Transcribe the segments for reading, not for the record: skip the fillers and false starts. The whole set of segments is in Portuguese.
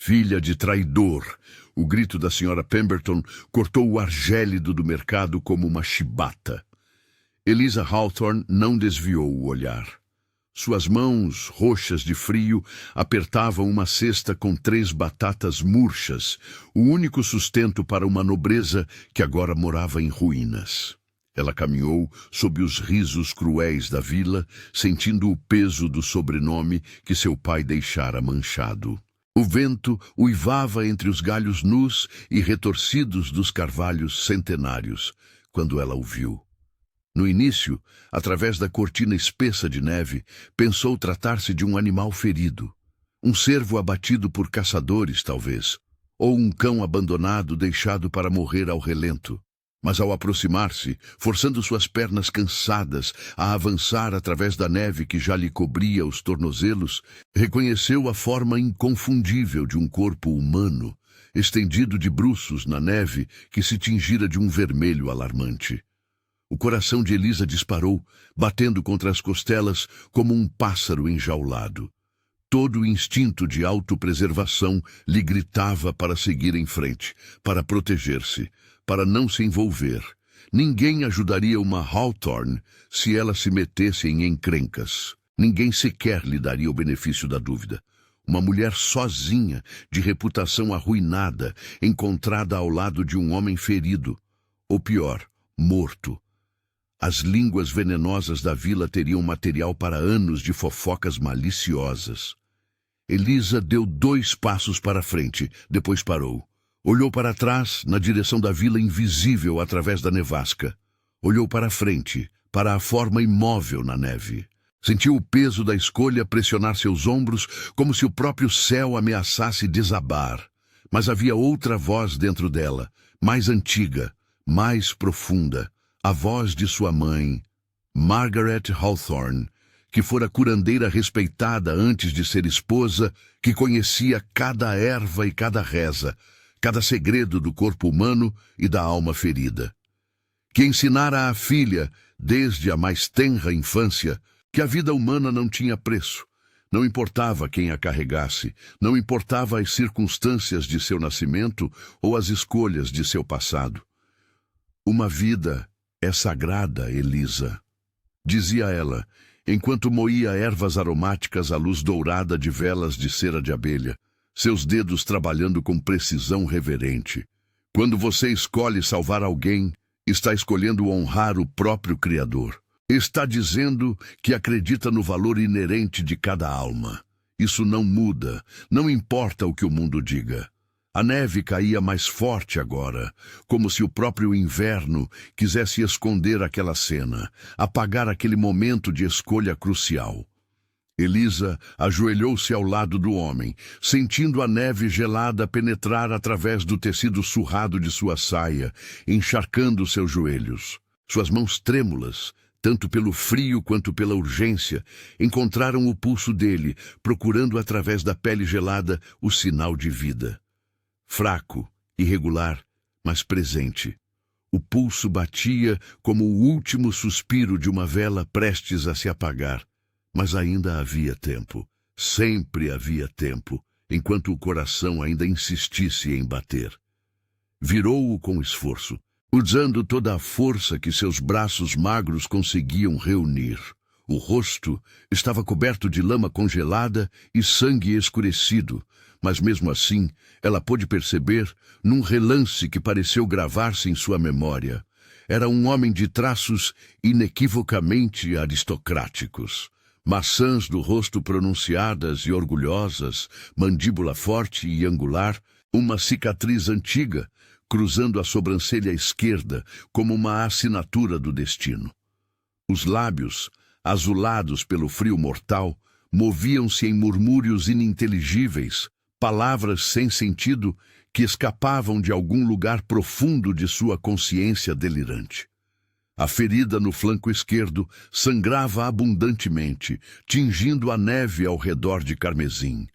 Filha de traidor! O grito da senhora Pemberton cortou o ar gélido do mercado como uma chibata. Eliza Hawthorne não desviou o olhar. Suas mãos, roxas de frio, apertavam uma cesta com 3 batatas murchas, o único sustento para uma nobreza que agora morava em ruínas. Ela caminhou sob os risos cruéis da vila, sentindo o peso do sobrenome que seu pai deixara manchado. O vento uivava entre os galhos nus e retorcidos dos carvalhos centenários, quando ela o viu. No início, através da cortina espessa de neve, pensou tratar-se de um animal ferido. Um cervo abatido por caçadores, talvez, ou um cão abandonado deixado para morrer ao relento. Mas ao aproximar-se, forçando suas pernas cansadas a avançar através da neve que já lhe cobria os tornozelos, reconheceu a forma inconfundível de um corpo humano, estendido de bruços na neve que se tingira de um vermelho alarmante. O coração de Eliza disparou, batendo contra as costelas como um pássaro enjaulado. Todo o instinto de autopreservação lhe gritava para seguir em frente, para proteger-se, para não se envolver. Ninguém ajudaria uma Hawthorne se ela se metesse em encrencas. Ninguém sequer lhe daria o benefício da dúvida. Uma mulher sozinha, de reputação arruinada, encontrada ao lado de um homem ferido. Ou pior, morto. As línguas venenosas da vila teriam material para anos de fofocas maliciosas. Eliza deu 2 passos para frente, depois parou. Olhou para trás, na direção da vila invisível através da nevasca. Olhou para frente, para a forma imóvel na neve. Sentiu o peso da escolha pressionar seus ombros, como se o próprio céu ameaçasse desabar. Mas havia outra voz dentro dela, mais antiga, mais profunda. A voz de sua mãe, Margaret Hawthorne, que fora curandeira respeitada antes de ser esposa, que conhecia cada erva e cada reza, cada segredo do corpo humano e da alma ferida. Que ensinara à filha, desde a mais tenra infância, que a vida humana não tinha preço. Não importava quem a carregasse, não importava as circunstâncias de seu nascimento ou as escolhas de seu passado. Uma vida é sagrada, Eliza, dizia ela, enquanto moía ervas aromáticas à luz dourada de velas de cera de abelha, seus dedos trabalhando com precisão reverente. Quando você escolhe salvar alguém, está escolhendo honrar o próprio Criador. Está dizendo que acredita no valor inerente de cada alma. Isso não muda, não importa o que o mundo diga. A neve caía mais forte agora, como se o próprio inverno quisesse esconder aquela cena, apagar aquele momento de escolha crucial. Eliza ajoelhou-se ao lado do homem, sentindo a neve gelada penetrar através do tecido surrado de sua saia, encharcando seus joelhos. Suas mãos trêmulas, tanto pelo frio quanto pela urgência, encontraram o pulso dele, procurando através da pele gelada o sinal de vida. Fraco, irregular, mas presente. O pulso batia como o último suspiro de uma vela prestes a se apagar. Mas ainda havia tempo. Sempre havia tempo, enquanto o coração ainda insistisse em bater. Virou-o com esforço, usando toda a força que seus braços magros conseguiam reunir. O rosto estava coberto de lama congelada e sangue escurecido, mas mesmo assim ela pôde perceber, num relance que pareceu gravar-se em sua memória, era um homem de traços inequivocamente aristocráticos. Maçãs do rosto pronunciadas e orgulhosas, mandíbula forte e angular, uma cicatriz antiga, cruzando a sobrancelha esquerda como uma assinatura do destino. Os lábios, azulados pelo frio mortal, moviam-se em murmúrios ininteligíveis, palavras sem sentido que escapavam de algum lugar profundo de sua consciência delirante. A ferida no flanco esquerdo sangrava abundantemente, tingindo a neve ao redor de carmesim.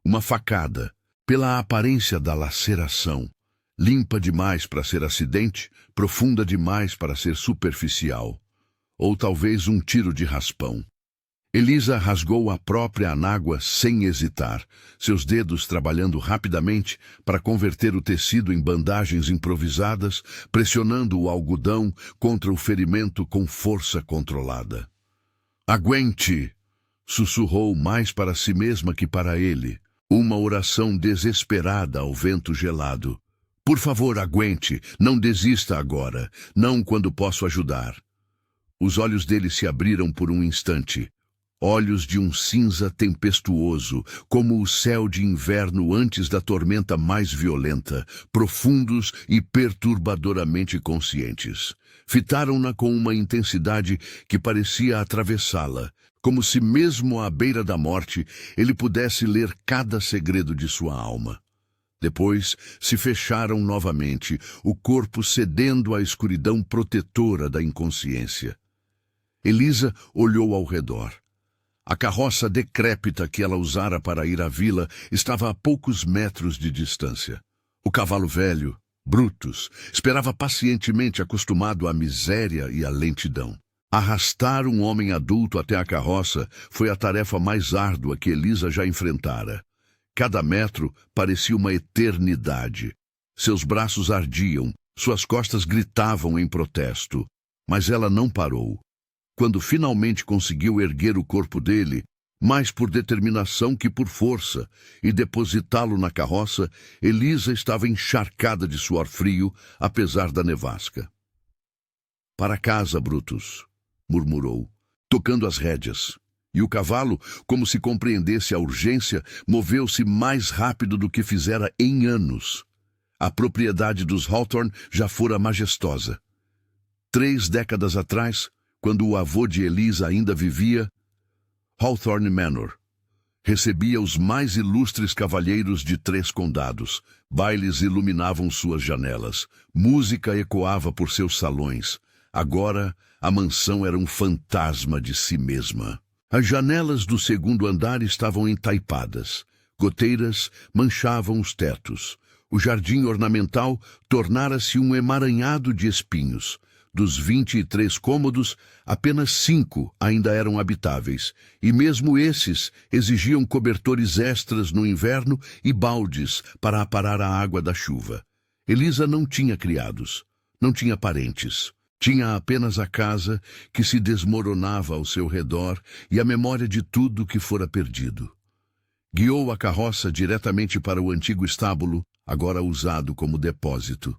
Uma facada, pela aparência da laceração, limpa demais para ser acidente, profunda demais para ser superficial. Ou talvez um tiro de raspão. Elisa rasgou a própria anágua sem hesitar, seus dedos trabalhando rapidamente para converter o tecido em bandagens improvisadas, pressionando o algodão contra o ferimento com força controlada. "Aguente!" sussurrou mais para si mesma que para ele, uma oração desesperada ao vento gelado. "Por favor, aguente, não desista agora, não quando posso ajudar." Os olhos dele se abriram por um instante. Olhos de um cinza tempestuoso, como o céu de inverno antes da tormenta mais violenta, profundos e perturbadoramente conscientes. Fitaram-na com uma intensidade que parecia atravessá-la, como se mesmo à beira da morte ele pudesse ler cada segredo de sua alma. Depois se fecharam novamente, o corpo cedendo à escuridão protetora da inconsciência. Elisa olhou ao redor. A carroça decrépita que ela usara para ir à vila estava a poucos metros de distância. O cavalo velho, Brutus, esperava pacientemente, acostumado à miséria e à lentidão. Arrastar um homem adulto até a carroça foi a tarefa mais árdua que Elisa já enfrentara. Cada metro parecia uma eternidade. Seus braços ardiam, suas costas gritavam em protesto. Mas ela não parou. Quando finalmente conseguiu erguer o corpo dele, mais por determinação que por força, e depositá-lo na carroça, Elisa estava encharcada de suor frio, apesar da nevasca. "Para casa, Brutus", murmurou, tocando as rédeas. E o cavalo, como se compreendesse a urgência, moveu-se mais rápido do que fizera em anos. A propriedade dos Hawthorne já fora majestosa. 3 décadas atrás, quando o avô de Elisa ainda vivia, Hawthorne Manor recebia os mais ilustres cavalheiros de 3 condados. Bailes iluminavam suas janelas. Música ecoava por seus salões. Agora, a mansão era um fantasma de si mesma. As janelas do 2º andar estavam entaipadas. Goteiras manchavam os tetos. O jardim ornamental tornara-se um emaranhado de espinhos. Dos 23 cômodos, apenas 5 ainda eram habitáveis, e mesmo esses exigiam cobertores extras no inverno e baldes para aparar a água da chuva. Elisa não tinha criados, não tinha parentes. Tinha apenas a casa que se desmoronava ao seu redor e a memória de tudo que fora perdido. Guiou a carroça diretamente para o antigo estábulo, agora usado como depósito.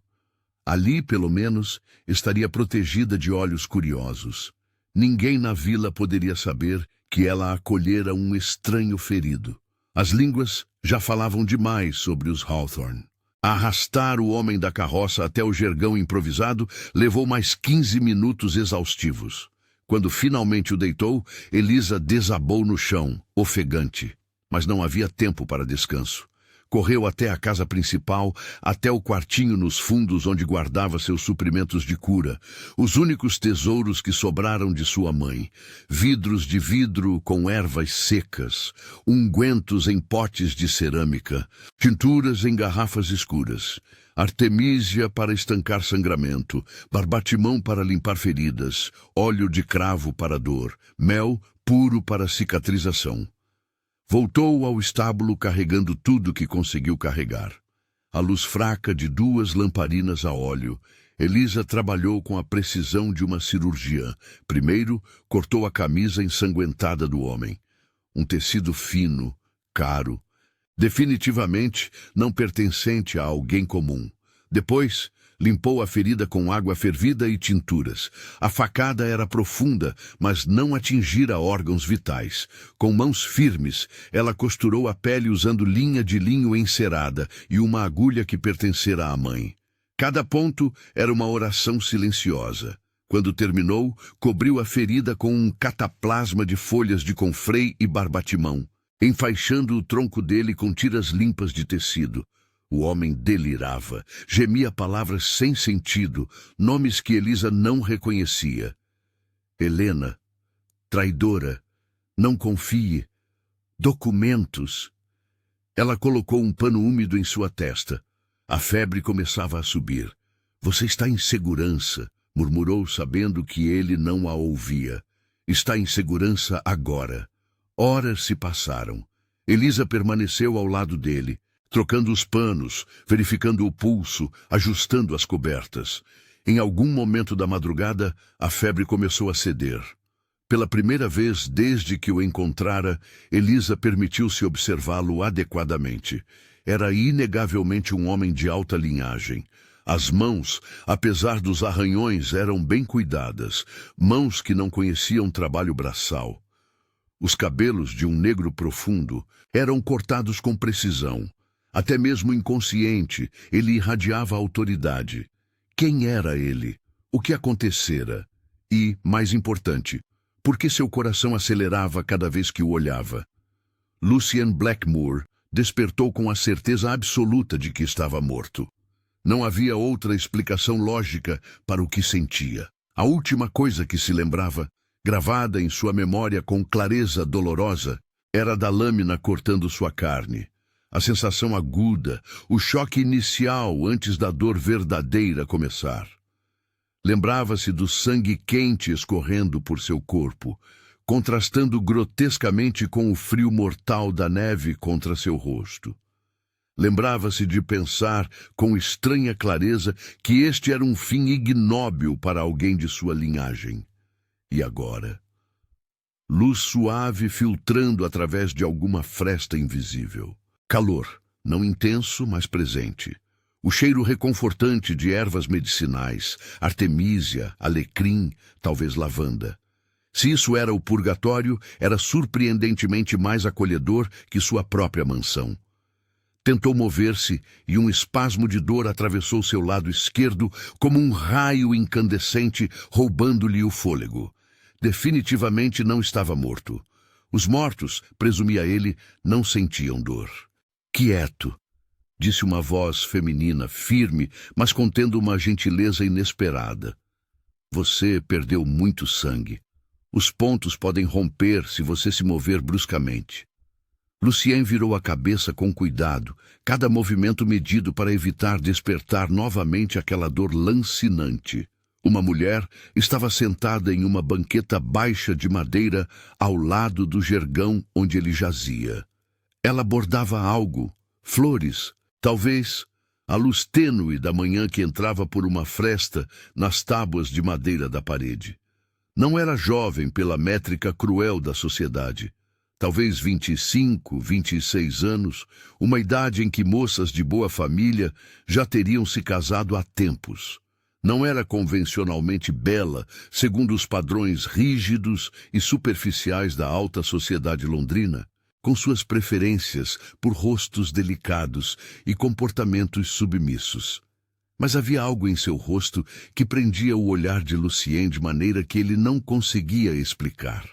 Ali, pelo menos, estaria protegida de olhos curiosos. Ninguém na vila poderia saber que ela acolhera um estranho ferido. As línguas já falavam demais sobre os Hawthorne. Arrastar o homem da carroça até o jergão improvisado levou mais 15 minutos exaustivos. Quando finalmente o deitou, Elisa desabou no chão, ofegante. Mas não havia tempo para descanso. Correu até a casa principal, até o quartinho nos fundos onde guardava seus suprimentos de cura, os únicos tesouros que sobraram de sua mãe. Vidros de vidro com ervas secas, ungüentos em potes de cerâmica, tinturas em garrafas escuras, artemísia para estancar sangramento, barbatimão para limpar feridas, óleo de cravo para dor, mel puro para cicatrização. Voltou ao estábulo carregando tudo que conseguiu carregar. À luz fraca de 2 lamparinas a óleo, Elisa trabalhou com a precisão de uma cirurgiã. Primeiro, cortou a camisa ensanguentada do homem. Um tecido fino, caro, definitivamente não pertencente a alguém comum. Depois, limpou a ferida com água fervida e tinturas. A facada era profunda, mas não atingira órgãos vitais. Com mãos firmes, ela costurou a pele usando linha de linho encerada e uma agulha que pertencera à mãe. Cada ponto era uma oração silenciosa. Quando terminou, cobriu a ferida com um cataplasma de folhas de confrei e barbatimão, enfaixando o tronco dele com tiras limpas de tecido. O homem delirava, gemia palavras sem sentido, nomes que Elisa não reconhecia. Helena, traidora, não confie, documentos. Ela colocou um pano úmido em sua testa. A febre começava a subir. Você está em segurança, murmurou, sabendo que ele não a ouvia. Está em segurança agora. Horas se passaram. Elisa permaneceu ao lado dele, trocando os panos, verificando o pulso, ajustando as cobertas. Em algum momento da madrugada, a febre começou a ceder. Pela primeira vez desde que o encontrara, Elisa permitiu-se observá-lo adequadamente. Era inegavelmente um homem de alta linhagem. As mãos, apesar dos arranhões, eram bem cuidadas, mãos que não conheciam trabalho braçal. Os cabelos de um negro profundo eram cortados com precisão. Até mesmo inconsciente, ele irradiava autoridade. Quem era ele? O que acontecera? E, mais importante, por que seu coração acelerava cada vez que o olhava? Lucien Blackmore despertou com a certeza absoluta de que estava morto. Não havia outra explicação lógica para o que sentia. A última coisa que se lembrava, gravada em sua memória com clareza dolorosa, era da lâmina cortando sua carne. A sensação aguda, o choque inicial antes da dor verdadeira começar. Lembrava-se do sangue quente escorrendo por seu corpo, contrastando grotescamente com o frio mortal da neve contra seu rosto. Lembrava-se de pensar com estranha clareza que este era um fim ignóbil para alguém de sua linhagem. E agora? Luz suave filtrando através de alguma fresta invisível. Calor, não intenso, mas presente. O cheiro reconfortante de ervas medicinais, artemísia, alecrim, talvez lavanda. Se isso era o purgatório, era surpreendentemente mais acolhedor que sua própria mansão. Tentou mover-se e um espasmo de dor atravessou seu lado esquerdo como um raio incandescente, roubando-lhe o fôlego. Definitivamente não estava morto. Os mortos, presumia ele, não sentiam dor. Quieto, disse uma voz feminina, firme, mas contendo uma gentileza inesperada. Você perdeu muito sangue. Os pontos podem romper se você se mover bruscamente. Lucien virou a cabeça com cuidado, cada movimento medido para evitar despertar novamente aquela dor lancinante. Uma mulher estava sentada em uma banqueta baixa de madeira ao lado do jergão onde ele jazia. Ela bordava algo, flores, talvez a luz tênue da manhã que entrava por uma fresta nas tábuas de madeira da parede. Não era jovem pela métrica cruel da sociedade. Talvez 25, 26 anos, uma idade em que moças de boa família já teriam se casado há tempos. Não era convencionalmente bela, segundo os padrões rígidos e superficiais da alta sociedade londrina, com suas preferências por rostos delicados e comportamentos submissos. Mas havia algo em seu rosto que prendia o olhar de Lucien de maneira que ele não conseguia explicar.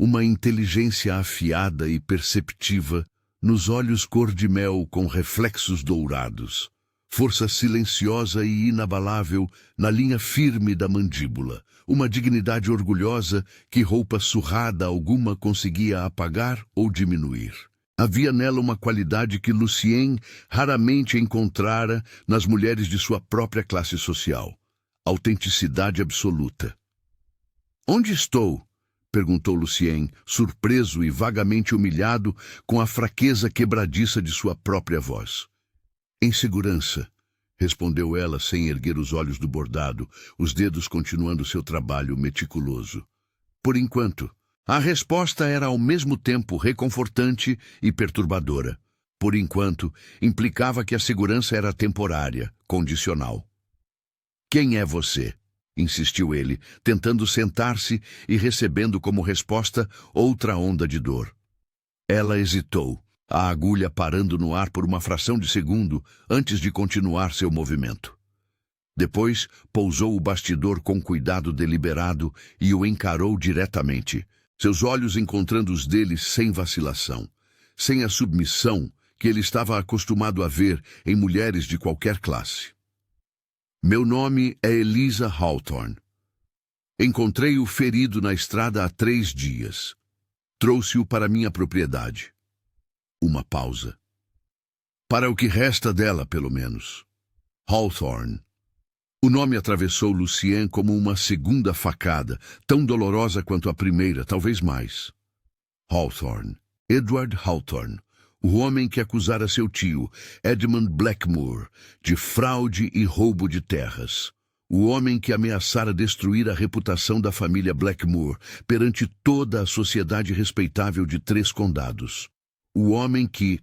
Uma inteligência afiada e perceptiva nos olhos cor-de-mel com reflexos dourados. Força silenciosa e inabalável na linha firme da mandíbula. Uma dignidade orgulhosa que roupa surrada alguma conseguia apagar ou diminuir. Havia nela uma qualidade que Lucien raramente encontrara nas mulheres de sua própria classe social. Autenticidade absoluta. Onde estou? Perguntou Lucien, surpreso e vagamente humilhado com a fraqueza quebradiça de sua própria voz. Em segurança, respondeu ela sem erguer os olhos do bordado, os dedos continuando seu trabalho meticuloso. Por enquanto, a resposta era ao mesmo tempo reconfortante e perturbadora. Por enquanto, implicava que a segurança era temporária, condicional. Quem é você? Insistiu ele, tentando sentar-se e recebendo como resposta outra onda de dor. Ela hesitou, a agulha parando no ar por uma fração de segundo antes de continuar seu movimento. Depois, pousou o bastidor com cuidado deliberado e o encarou diretamente, seus olhos encontrando os dele sem vacilação, sem a submissão que ele estava acostumado a ver em mulheres de qualquer classe. Meu nome é Elisa Hawthorne. Encontrei-o ferido na estrada há 3 dias. Trouxe-o para minha propriedade. Uma pausa. Para o que resta dela, pelo menos. Hawthorne. O nome atravessou Lucien como uma segunda facada, tão dolorosa quanto a primeira, talvez mais. Hawthorne. Edward Hawthorne. O homem que acusara seu tio, Edmund Blackmore, de fraude e roubo de terras. O homem que ameaçara destruir a reputação da família Blackmore perante toda a sociedade respeitável de 3 condados. O homem que,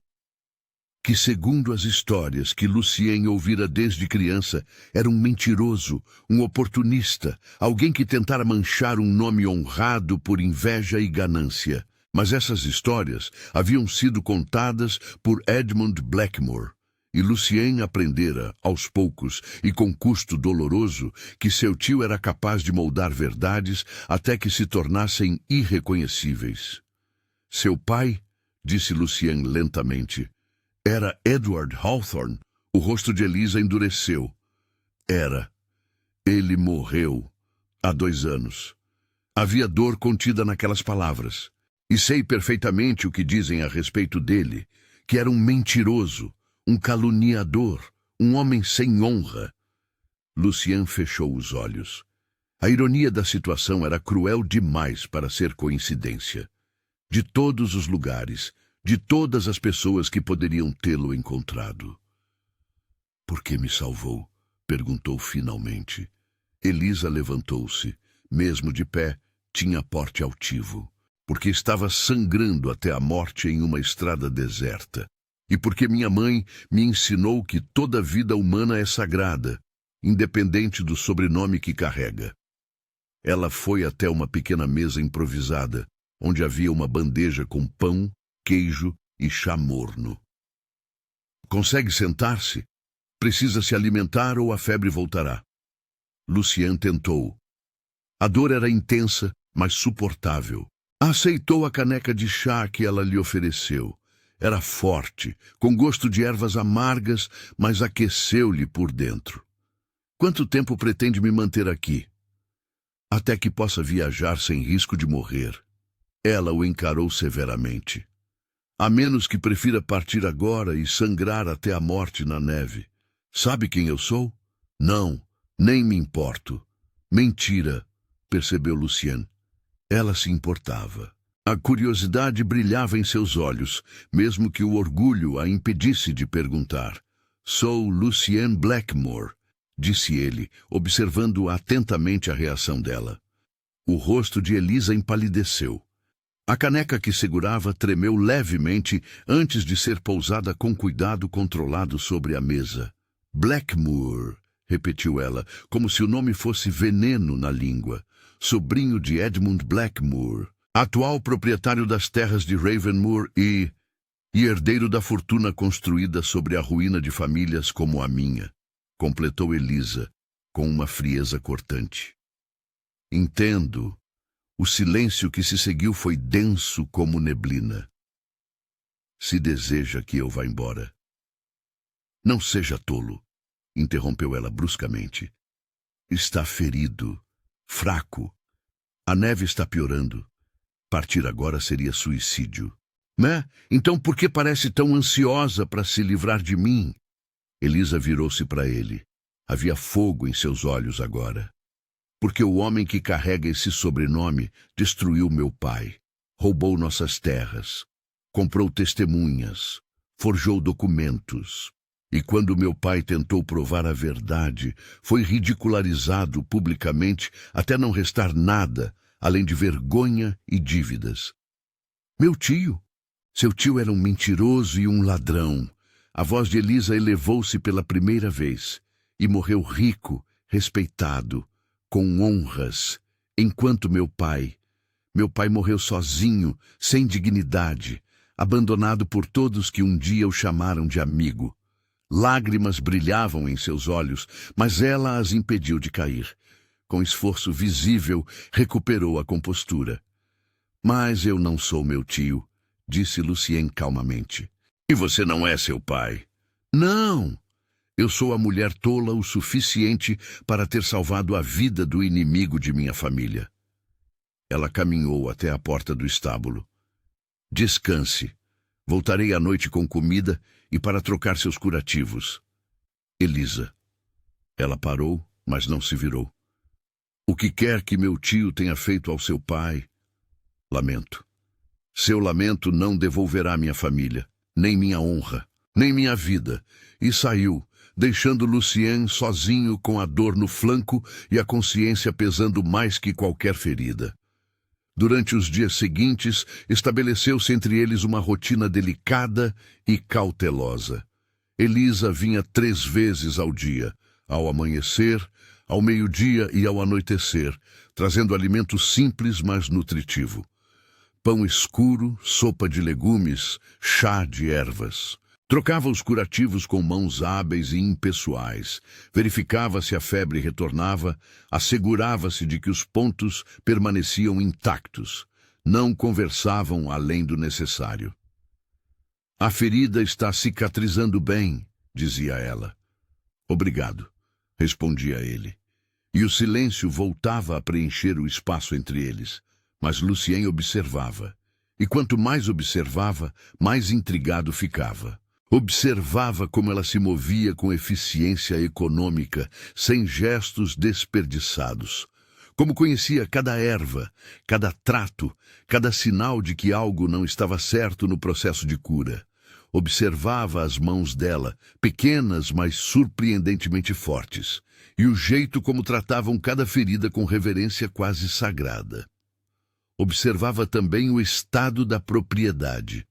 segundo as histórias que Lucien ouvira desde criança, era um mentiroso, um oportunista, alguém que tentara manchar um nome honrado por inveja e ganância. Mas essas histórias haviam sido contadas por Edmund Blackmore, e Lucien aprendera, aos poucos e com custo doloroso, que seu tio era capaz de moldar verdades até que se tornassem irreconhecíveis. Seu pai, disse Lucien lentamente, era Edward Hawthorne. O rosto de Elisa endureceu. Era. Ele morreu há 2 anos. Havia dor contida naquelas palavras. E sei perfeitamente o que dizem a respeito dele, que era um mentiroso, um caluniador, um homem sem honra. Lucien fechou os olhos. A ironia da situação era cruel demais para ser coincidência. De todos os lugares, de todas as pessoas que poderiam tê-lo encontrado. Por que me salvou? Perguntou finalmente. Elisa levantou-se. Mesmo de pé, tinha porte altivo. Porque estava sangrando até a morte em uma estrada deserta. E porque minha mãe me ensinou que toda vida humana é sagrada, independente do sobrenome que carrega. Ela foi até uma pequena mesa improvisada, onde havia uma bandeja com pão, queijo e chá morno. Consegue sentar-se? Precisa se alimentar ou a febre voltará. Lucien tentou. A dor era intensa, mas suportável. Aceitou a caneca de chá que ela lhe ofereceu. Era forte, com gosto de ervas amargas, mas aqueceu-lhe por dentro. Quanto tempo pretende me manter aqui? Até que possa viajar sem risco de morrer. Ela o encarou severamente. A menos que prefira partir agora e sangrar até a morte na neve. Sabe quem eu sou? Não, nem me importo. Mentira, percebeu Lucien. Ela se importava. A curiosidade brilhava em seus olhos, mesmo que o orgulho a impedisse de perguntar. Sou Lucien Blackmore, disse ele, observando atentamente a reação dela. O rosto de Elisa empalideceu. A caneca que segurava tremeu levemente antes de ser pousada com cuidado controlado sobre a mesa. Blackmore, repetiu ela, como se o nome fosse veneno na língua. Sobrinho de Edmund Blackmore, atual proprietário das terras de Ravenmoor e herdeiro da fortuna construída sobre a ruína de famílias como a minha, completou Elisa, com uma frieza cortante. Entendo. O silêncio que se seguiu foi denso como neblina. Se deseja que eu vá embora. Não seja tolo, interrompeu ela bruscamente. Está ferido. Fraco. A neve está piorando. Partir agora seria suicídio. Né? Então por que parece tão ansiosa para se livrar de mim? Elisa virou-se para ele. Havia fogo em seus olhos agora. Porque o homem que carrega esse sobrenome destruiu meu pai, roubou nossas terras, comprou testemunhas, forjou documentos. E quando meu pai tentou provar a verdade, foi ridicularizado publicamente até não restar nada, além de vergonha e dívidas. Meu tio? Seu tio era um mentiroso e um ladrão. A voz de Elisa elevou-se pela primeira vez e morreu rico, respeitado, com honras, enquanto meu pai morreu sozinho, sem dignidade, abandonado por todos que um dia o chamaram de amigo. Lágrimas brilhavam em seus olhos, mas ela as impediu de cair. Com esforço visível, recuperou a compostura. Mas eu não sou meu tio, disse Lucien calmamente. E você não é seu pai? Não! Eu sou a mulher tola o suficiente para ter salvado a vida do inimigo de minha família. Ela caminhou até a porta do estábulo. Descanse. Voltarei à noite com comida e para trocar seus curativos. Elisa. Ela parou mas não se virou. O que quer que meu tio tenha feito ao seu pai, lamento. Seu lamento não devolverá minha família, nem minha honra, nem minha vida. E saiu, deixando Lucien sozinho com a dor no flanco e a consciência pesando mais que qualquer ferida. Durante os dias seguintes, estabeleceu-se entre eles uma rotina delicada e cautelosa. Elisa vinha 3 vezes ao dia, ao amanhecer, ao meio-dia e ao anoitecer, trazendo alimento simples, mas nutritivo. Pão escuro, sopa de legumes, chá de ervas. Trocava os curativos com mãos hábeis e impessoais. Verificava se a febre retornava, assegurava-se de que os pontos permaneciam intactos. Não conversavam além do necessário. A ferida está cicatrizando bem, dizia ela. Obrigado, respondia ele. E o silêncio voltava a preencher o espaço entre eles. Mas Lucien observava. E quanto mais observava, mais intrigado ficava. Observava como ela se movia com eficiência econômica, sem gestos desperdiçados. Como conhecia cada erva, cada trato, cada sinal de que algo não estava certo no processo de cura. Observava as mãos dela, pequenas, mas surpreendentemente fortes, e o jeito como tratavam cada ferida com reverência quase sagrada. Observava também o estado da propriedade.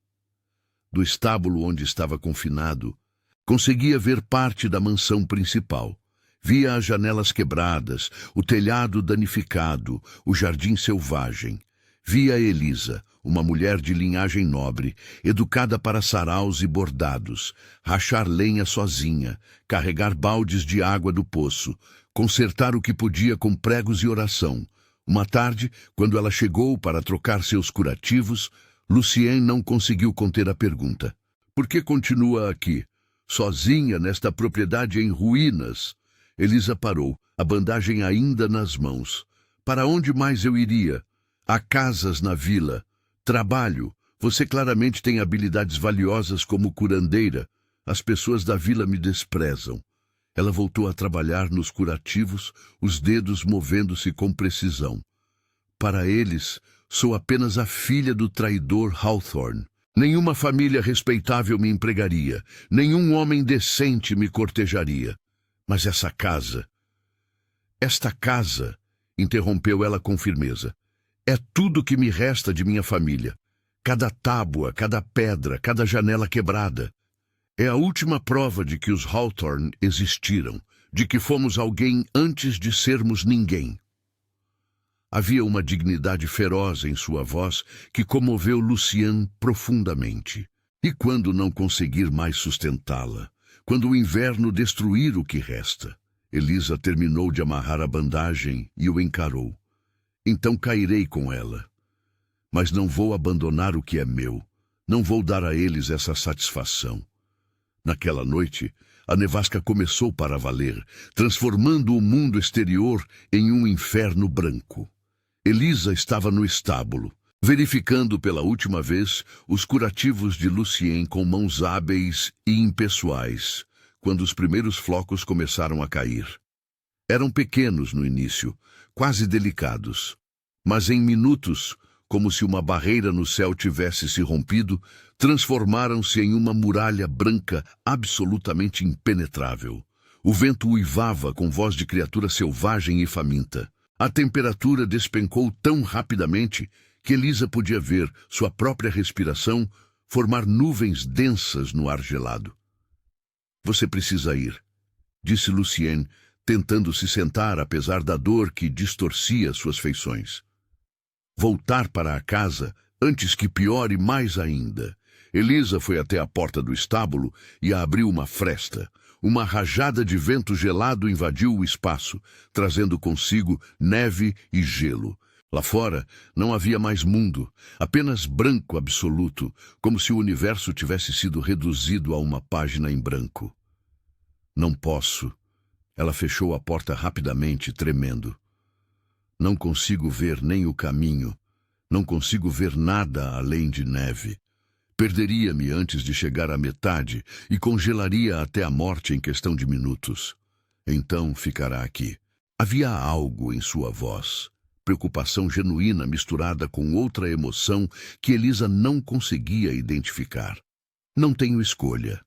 Do estábulo onde estava confinado, conseguia ver parte da mansão principal. Via as janelas quebradas, o telhado danificado, o jardim selvagem. Via Elisa, uma mulher de linhagem nobre, educada para saraus e bordados, rachar lenha sozinha, carregar baldes de água do poço, consertar o que podia com pregos e oração. Uma tarde, quando ela chegou para trocar seus curativos, Lucien não conseguiu conter a pergunta. Por que continua aqui, sozinha nesta propriedade em ruínas? Elisa parou, a bandagem ainda nas mãos. Para onde mais eu iria? Há casas na vila. Trabalho. Você claramente tem habilidades valiosas como curandeira. As pessoas da vila me desprezam. Ela voltou a trabalhar nos curativos, os dedos movendo-se com precisão. Para eles, sou apenas a filha do traidor Hawthorne. Nenhuma família respeitável me empregaria. Nenhum homem decente me cortejaria. Mas esta casa, interrompeu ela com firmeza, é tudo que me resta de minha família. Cada tábua, cada pedra, cada janela quebrada. É a última prova de que os Hawthorne existiram, de que fomos alguém antes de sermos ninguém. Havia uma dignidade feroz em sua voz que comoveu Lucien profundamente. E quando não conseguir mais sustentá-la? Quando o inverno destruir o que resta? Elisa terminou de amarrar a bandagem e o encarou. Então cairei com ela. Mas não vou abandonar o que é meu. Não vou dar a eles essa satisfação. Naquela noite, a nevasca começou para valer, transformando o mundo exterior em um inferno branco. Elisa estava no estábulo, verificando pela última vez os curativos de Lucien com mãos hábeis e impessoais, quando os primeiros flocos começaram a cair. Eram pequenos no início, quase delicados, mas em minutos, como se uma barreira no céu tivesse se rompido, transformaram-se em uma muralha branca absolutamente impenetrável. O vento uivava com voz de criatura selvagem e faminta. A temperatura despencou tão rapidamente que Elisa podia ver sua própria respiração formar nuvens densas no ar gelado. Você precisa ir, disse Lucien, tentando se sentar apesar da dor que distorcia suas feições. Voltar para a casa antes que piore mais ainda. Elisa foi até a porta do estábulo e abriu uma fresta. Uma rajada de vento gelado invadiu o espaço, trazendo consigo neve e gelo. Lá fora não havia mais mundo, apenas branco absoluto, como se o universo tivesse sido reduzido a uma página em branco. Não posso. Ela fechou a porta rapidamente, tremendo. Não consigo ver nem o caminho. Não consigo ver nada além de neve. Perderia-me antes de chegar à metade e congelaria até a morte em questão de minutos. Então ficará aqui, Havia algo em sua voz, preocupação genuína misturada com outra emoção que Elisa não conseguia identificar. Não tenho escolha.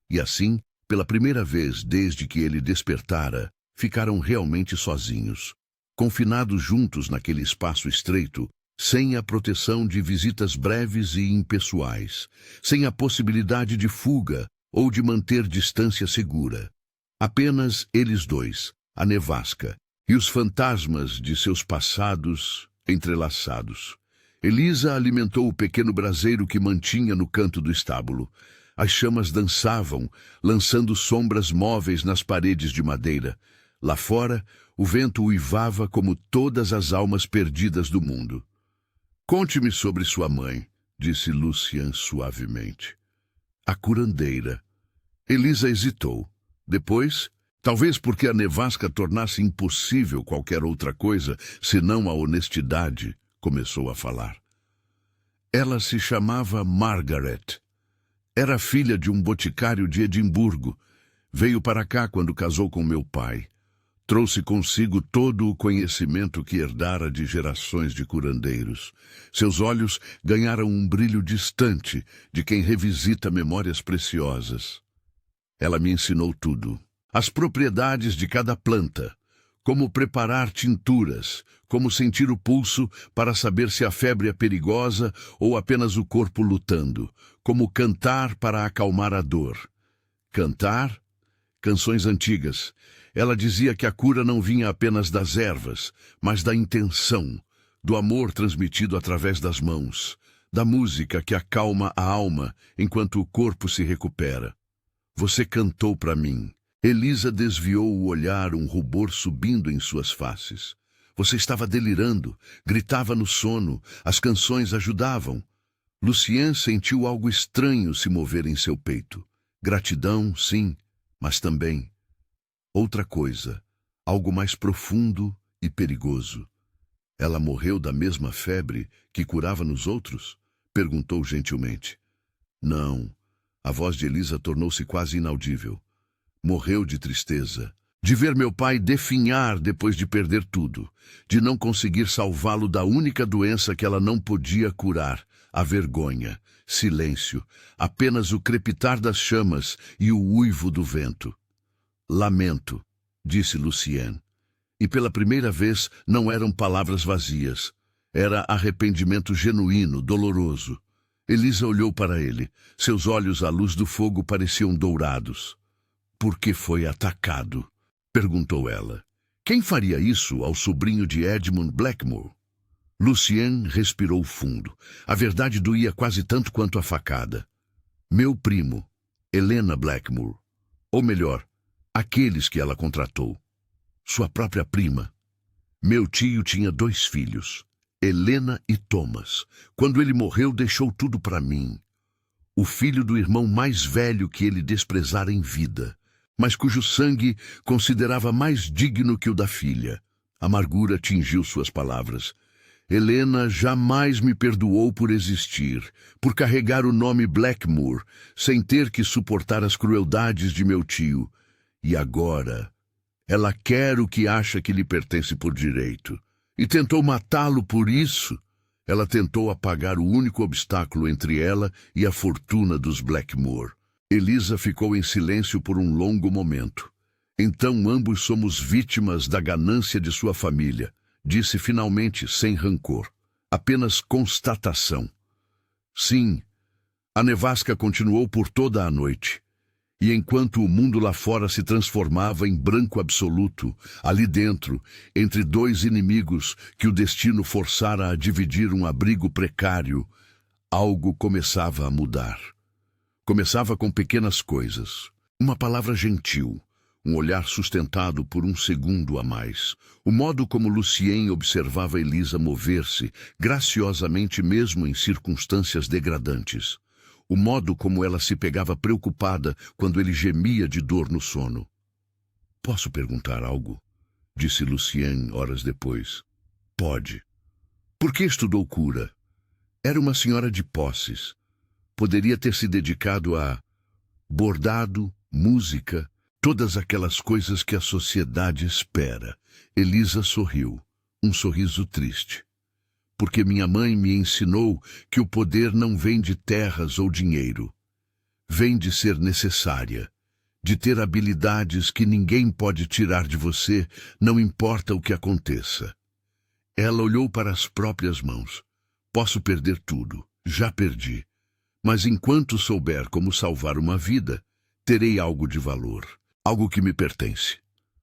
E assim, pela primeira vez desde que ele despertara, ficaram realmente sozinhos, confinados juntos naquele espaço estreito, sem a proteção de visitas breves e impessoais, sem a possibilidade de fuga ou de manter distância segura. Apenas eles dois, a nevasca e os fantasmas de seus passados entrelaçados. Elisa alimentou o pequeno braseiro que mantinha no canto do estábulo. As chamas dançavam, lançando sombras móveis nas paredes de madeira. Lá fora, o vento uivava como todas as almas perdidas do mundo. "Conte-me sobre sua mãe", disse Lucien suavemente. "A curandeira." Elisa hesitou. Depois, talvez porque a nevasca tornasse impossível qualquer outra coisa, senão a honestidade, começou a falar. Ela se chamava Margaret. Era filha de um boticário de Edimburgo. Veio para cá quando casou com meu pai. Trouxe consigo todo o conhecimento que herdara de gerações de curandeiros. Seus olhos ganharam um brilho distante de quem revisita memórias preciosas. Ela me ensinou tudo. As propriedades de cada planta, como preparar tinturas, como sentir o pulso para saber se a febre é perigosa ou apenas o corpo lutando, como cantar para acalmar a dor. Cantar? Canções antigas. Ela dizia que a cura não vinha apenas das ervas, mas da intenção, do amor transmitido através das mãos, da música que acalma a alma enquanto o corpo se recupera. Você cantou para mim. Elisa desviou o olhar, um rubor subindo em suas faces. Você estava delirando, gritava no sono, as canções ajudavam. Lucien sentiu algo estranho se mover em seu peito. Gratidão, sim, mas também outra coisa, algo mais profundo e perigoso. Ela morreu da mesma febre que curava nos outros? Perguntou gentilmente. Não. A voz de Elisa tornou-se quase inaudível. Morreu de tristeza, de ver meu pai definhar depois de perder tudo, de não conseguir salvá-lo da única doença que ela não podia curar, a vergonha, silêncio, apenas o crepitar das chamas e o uivo do vento. Lamento, disse Lucien. E pela primeira vez não eram palavras vazias. Era arrependimento genuíno, doloroso. Elisa olhou para ele. Seus olhos à luz do fogo pareciam dourados. "Por que foi atacado?" perguntou ela. "Quem faria isso ao sobrinho de Edmund Blackmore?" Lucien respirou fundo. A verdade doía quase tanto quanto a facada. "Meu primo, Helena Blackmore. Ou melhor, aqueles que ela contratou. Sua própria prima. Meu tio tinha 2 filhos, Helena e Thomas. Quando ele morreu, deixou tudo para mim. O filho do irmão mais velho que ele desprezara em vida, mas cujo sangue considerava mais digno que o da filha." Amargura tingiu suas palavras. "Helena jamais me perdoou por existir, por carregar o nome Blackmore, sem ter que suportar as crueldades de meu tio. E agora, ela quer o que acha que lhe pertence por direito. E tentou matá-lo por isso. Ela tentou apagar o único obstáculo entre ela e a fortuna dos Blackmore." Elisa ficou em silêncio por um longo momento. "Então ambos somos vítimas da ganância de sua família", disse finalmente, sem rancor. Apenas constatação. "Sim." A nevasca continuou por toda a noite. E enquanto o mundo lá fora se transformava em branco absoluto, ali dentro, entre 2 inimigos que o destino forçara a dividir um abrigo precário, algo começava a mudar. Começava com pequenas coisas. Uma palavra gentil, um olhar sustentado por um segundo a mais. O modo como Lucien observava Elisa mover-se, graciosamente mesmo em circunstâncias degradantes. O modo como ela se pegava preocupada quando ele gemia de dor no sono. "Posso perguntar algo?" disse Lucien horas depois. "Pode." "Por que estudou cura?" Era uma senhora de posses. Poderia ter se dedicado a bordado, música, Todas aquelas coisas que a sociedade espera. Elisa sorriu, um sorriso triste. Porque minha mãe me ensinou que o poder não vem de terras ou dinheiro. Vem de ser necessária, de ter habilidades que ninguém pode tirar de você, não importa o que aconteça. Ela olhou para as próprias mãos. Posso perder tudo, já perdi. Mas enquanto souber como salvar uma vida, terei algo de valor, algo que me pertence.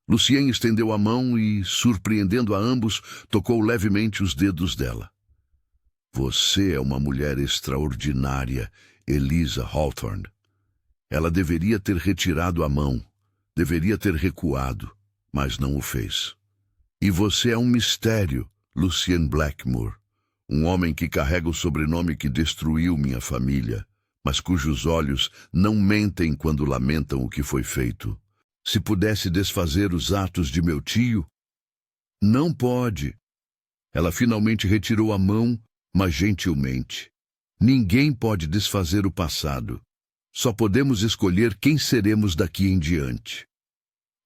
Lucien estendeu a mão e, surpreendendo a ambos, tocou levemente os dedos dela. Você é uma mulher extraordinária, Elisa Hawthorne. Ela deveria ter retirado a mão, deveria ter recuado, mas não o fez. E você é um mistério, Lucien Blackmore. Um homem que carrega o sobrenome que destruiu minha família, mas cujos olhos não mentem quando lamentam o que foi feito. Se pudesse desfazer os atos de meu tio... Não pode. Ela finalmente retirou a mão, mas gentilmente. Ninguém pode desfazer o passado. Só podemos escolher quem seremos daqui em diante.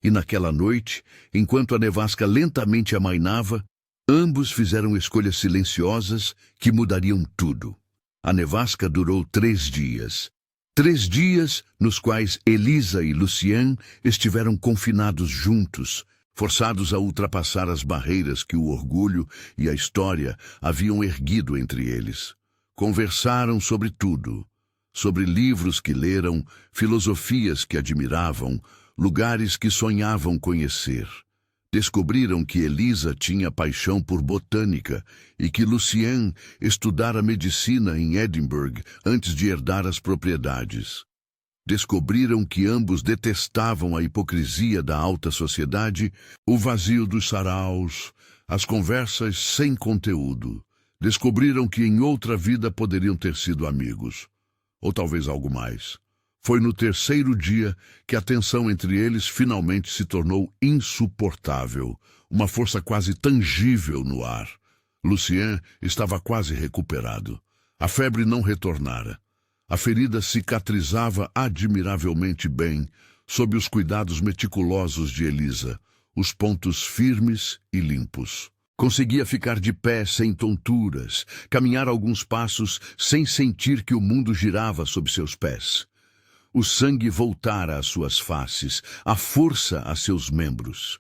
E naquela noite, enquanto a nevasca lentamente amainava, ambos fizeram escolhas silenciosas que mudariam tudo. A nevasca durou 3 dias. 3 dias nos quais Elisa e Lucien estiveram confinados juntos, forçados a ultrapassar as barreiras que o orgulho e a história haviam erguido entre eles. Conversaram sobre tudo, sobre livros que leram, filosofias que admiravam, lugares que sonhavam conhecer. Descobriram que Elisa tinha paixão por botânica e que Lucien estudara medicina em Edinburgh antes de herdar as propriedades. Descobriram que ambos detestavam a hipocrisia da alta sociedade, o vazio dos saraus, as conversas sem conteúdo. Descobriram que em outra vida poderiam ter sido amigos. Ou talvez algo mais. Foi no 3º dia que a tensão entre eles finalmente se tornou insuportável, uma força quase tangível no ar. Lucien estava quase recuperado. A febre não retornara. A ferida cicatrizava admiravelmente bem, sob os cuidados meticulosos de Elisa, os pontos firmes e limpos. Conseguia ficar de pé sem tonturas, caminhar alguns passos sem sentir que o mundo girava sob seus pés. O sangue voltara às suas faces, a força a seus membros.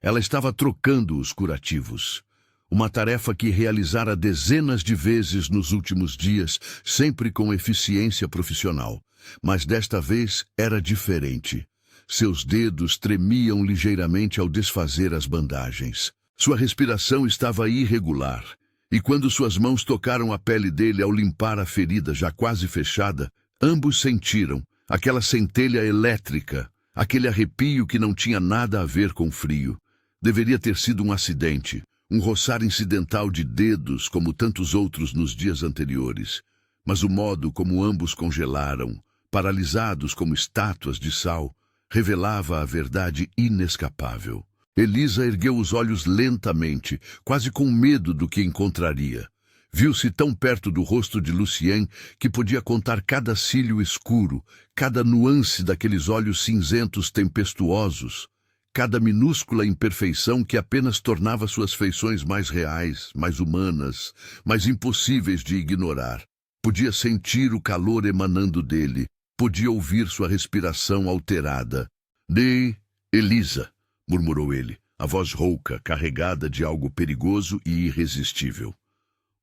Ela estava trocando os curativos. Uma tarefa que realizara dezenas de vezes nos últimos dias, sempre com eficiência profissional. Mas desta vez era diferente. Seus dedos tremiam ligeiramente ao desfazer as bandagens. Sua respiração estava irregular. E quando suas mãos tocaram a pele dele ao limpar a ferida já quase fechada, ambos sentiram aquela centelha elétrica, aquele arrepio que não tinha nada a ver com frio. Deveria ter sido um acidente, um roçar incidental de dedos como tantos outros nos dias anteriores. Mas o modo como ambos congelaram, paralisados como estátuas de sal, revelava a verdade inescapável. Elisa ergueu os olhos lentamente, quase com medo do que encontraria. Viu-se tão perto do rosto de Lucien que podia contar cada cílio escuro, cada nuance daqueles olhos cinzentos tempestuosos, cada minúscula imperfeição que apenas tornava suas feições mais reais, mais humanas, mais impossíveis de ignorar. Podia sentir o calor emanando dele, podia ouvir sua respiração alterada. Elisa, murmurou ele, a voz rouca, carregada de algo perigoso e irresistível.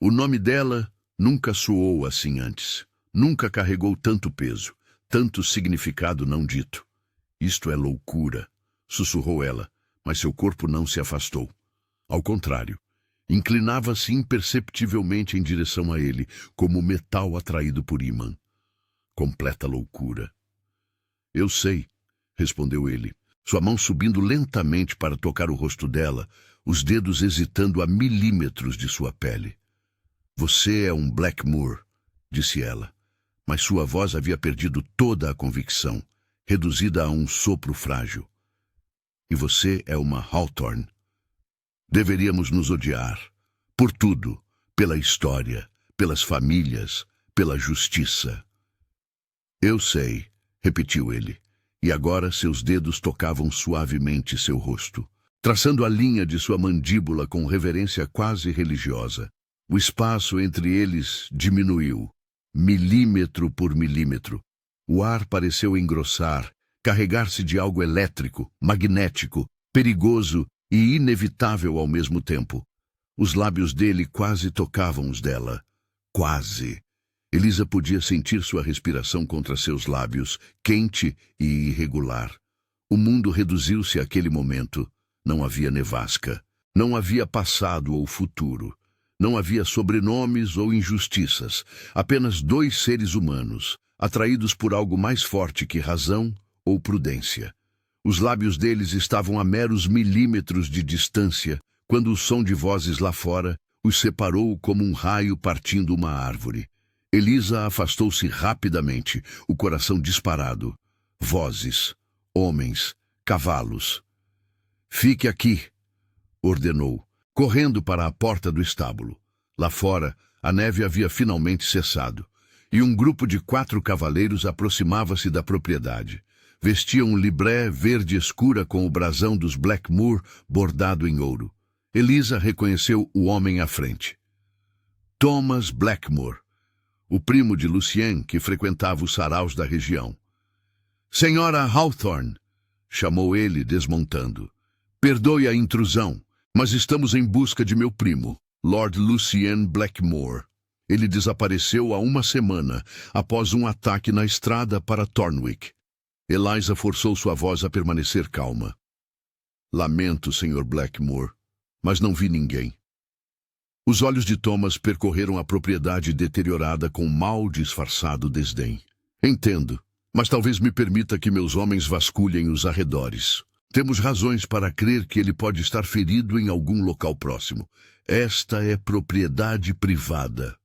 O nome dela nunca soou assim antes. Nunca carregou tanto peso, tanto significado não dito. Isto é loucura, sussurrou ela, mas seu corpo não se afastou. Ao contrário, inclinava-se imperceptivelmente em direção a ele, como metal atraído por ímã. Completa loucura. Eu sei, respondeu ele, sua mão subindo lentamente para tocar o rosto dela, os dedos hesitando a milímetros de sua pele. Você é um Blackmore, disse ela, mas sua voz havia perdido toda a convicção, reduzida a um sopro frágil. E você é uma Hawthorne. Deveríamos nos odiar, por tudo, pela história, pelas famílias, pela justiça. Eu sei, repetiu ele, e agora seus dedos tocavam suavemente seu rosto, traçando a linha de sua mandíbula com reverência quase religiosa. O espaço entre eles diminuiu, milímetro por milímetro. O ar pareceu engrossar, carregar-se de algo elétrico, magnético, perigoso e inevitável ao mesmo tempo. Os lábios dele quase tocavam os dela. Quase. Elisa podia sentir sua respiração contra seus lábios, quente e irregular. O mundo reduziu-se àquele momento. Não havia nevasca. Não havia passado ou futuro. Não havia sobrenomes ou injustiças. Apenas dois seres humanos, atraídos por algo mais forte que razão ou prudência. Os lábios deles estavam a meros milímetros de distância, quando o som de vozes lá fora os separou como um raio partindo uma árvore. Elisa afastou-se rapidamente, o coração disparado. Vozes, homens, cavalos. "Fique aqui", ordenou, correndo para a porta do estábulo. Lá fora, a neve havia finalmente cessado, e um grupo de 4 cavaleiros aproximava-se da propriedade. Vestiam um libré verde escura com o brasão dos Blackmoor bordado em ouro. Elisa reconheceu o homem à frente. Thomas Blackmoor, o primo de Lucien, que frequentava os saraus da região. "Senhora Hawthorne", chamou ele, desmontando. "Perdoe a intrusão, mas estamos em busca de meu primo, Lord Lucien Blackmoor. Ele desapareceu há uma semana, após um ataque na estrada para Thornwick." Eliza forçou sua voz a permanecer calma. "Lamento, Sr. Blackmoor, mas não vi ninguém." Os olhos de Thomas percorreram a propriedade deteriorada com mal disfarçado desdém. "Entendo, mas talvez me permita que meus homens vasculhem os arredores. Temos razões para crer que ele pode estar ferido em algum local próximo. Esta é propriedade privada,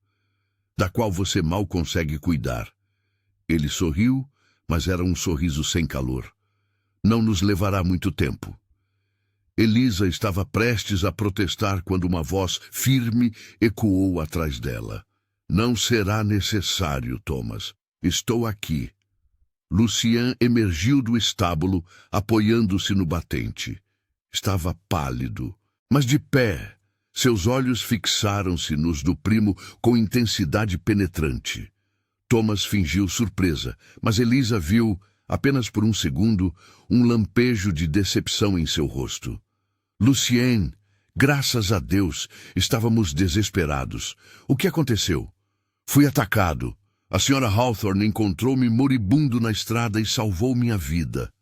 da qual você mal consegue cuidar." Ele sorriu, mas era um sorriso sem calor. "Não nos levará muito tempo." Elisa estava prestes a protestar quando uma voz firme ecoou atrás dela. "Não será necessário, Thomas. Estou aqui." Lucien emergiu do estábulo, apoiando-se no batente. Estava pálido, mas de pé. Seus olhos fixaram-se nos do primo com intensidade penetrante. Thomas fingiu surpresa, mas Elisa viu, apenas por um segundo, um lampejo de decepção em seu rosto. "Lucien, graças a Deus, estávamos desesperados. O que aconteceu?" "Fui atacado. A Sra. Hawthorne encontrou-me moribundo na estrada e salvou minha vida."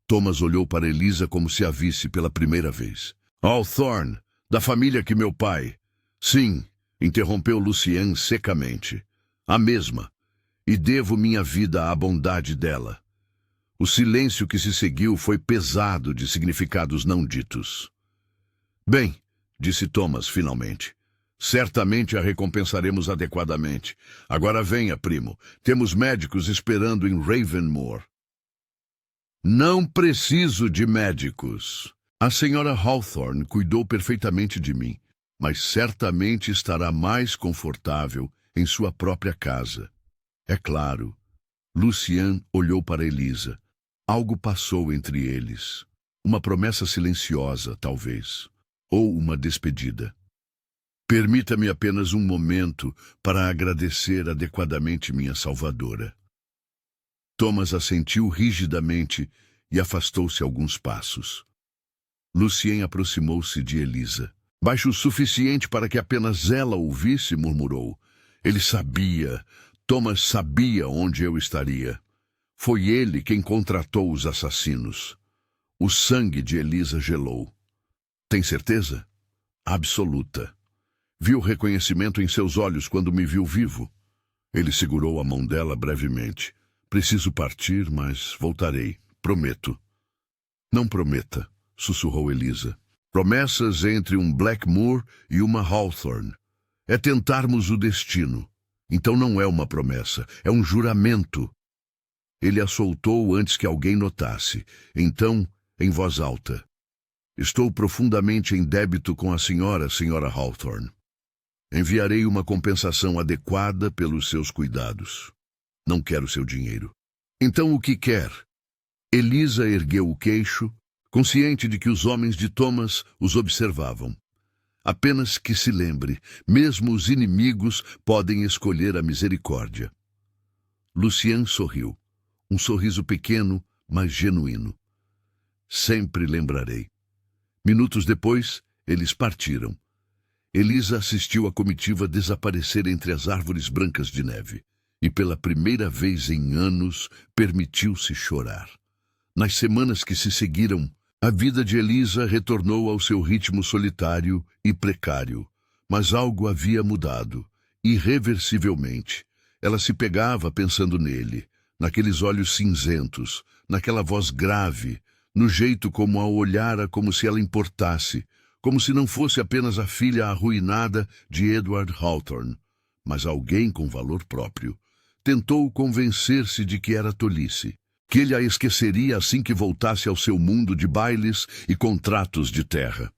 Thomas olhou para Elisa como se a visse pela primeira vez. "Hawthorne, da família que meu pai..." "Sim", interrompeu Lucien secamente. "A mesma. E devo minha vida à bondade dela." O silêncio que se seguiu foi pesado de significados não ditos. "Bem", disse Thomas finalmente, "certamente a recompensaremos adequadamente. Agora venha, primo. Temos médicos esperando em Ravenmoor." "Não preciso de médicos. A Sra. Hawthorne cuidou perfeitamente de mim, mas certamente estará mais confortável em sua própria casa." "É claro." Lucien olhou para Elisa. Algo passou entre eles. Uma promessa silenciosa, talvez. Ou uma despedida. "Permita-me apenas um momento para agradecer adequadamente minha salvadora." Thomas assentiu rigidamente e afastou-se alguns passos. Lucien aproximou-se de Elisa. "Baixo o suficiente para que apenas ela ouvisse", murmurou. Ele sabia, Thomas sabia onde eu estaria. Foi ele quem contratou os assassinos. O sangue de Elisa gelou. "Tem certeza?" "Absoluta." "Vi o reconhecimento em seus olhos quando me viu vivo." Ele segurou a mão dela brevemente. "Preciso partir, mas voltarei. Prometo." "Não prometa", sussurrou Elisa. "Promessas entre um Blackmoor e uma Hawthorne. É tentarmos o destino. Então não é uma promessa, é um juramento." Ele a soltou antes que alguém notasse. Então, em voz alta: "Estou profundamente em débito com a senhora, Sra. Hawthorne. Enviarei uma compensação adequada pelos seus cuidados. Não quero seu dinheiro." "Então o que quer?" Elisa ergueu o queixo, consciente de que os homens de Thomas os observavam. Apenas que se lembre, mesmo os inimigos podem escolher a misericórdia. Lucien sorriu, um sorriso pequeno, mas genuíno. Sempre lembrarei. Minutos depois, eles partiram. Elisa assistiu a comitiva desaparecer entre as árvores brancas de neve, e pela primeira vez em anos permitiu-se chorar. Nas semanas que se seguiram, a vida de Elisa retornou ao seu ritmo solitário e precário, mas algo havia mudado, irreversivelmente. Ela se pegava pensando nele, naqueles olhos cinzentos, naquela voz grave, no jeito como a olhara como se ela importasse, como se não fosse apenas a filha arruinada de Edward Hawthorne, mas alguém com valor próprio. Tentou convencer-se de que era tolice, que ele a esqueceria assim que voltasse ao seu mundo de bailes e contratos de terra.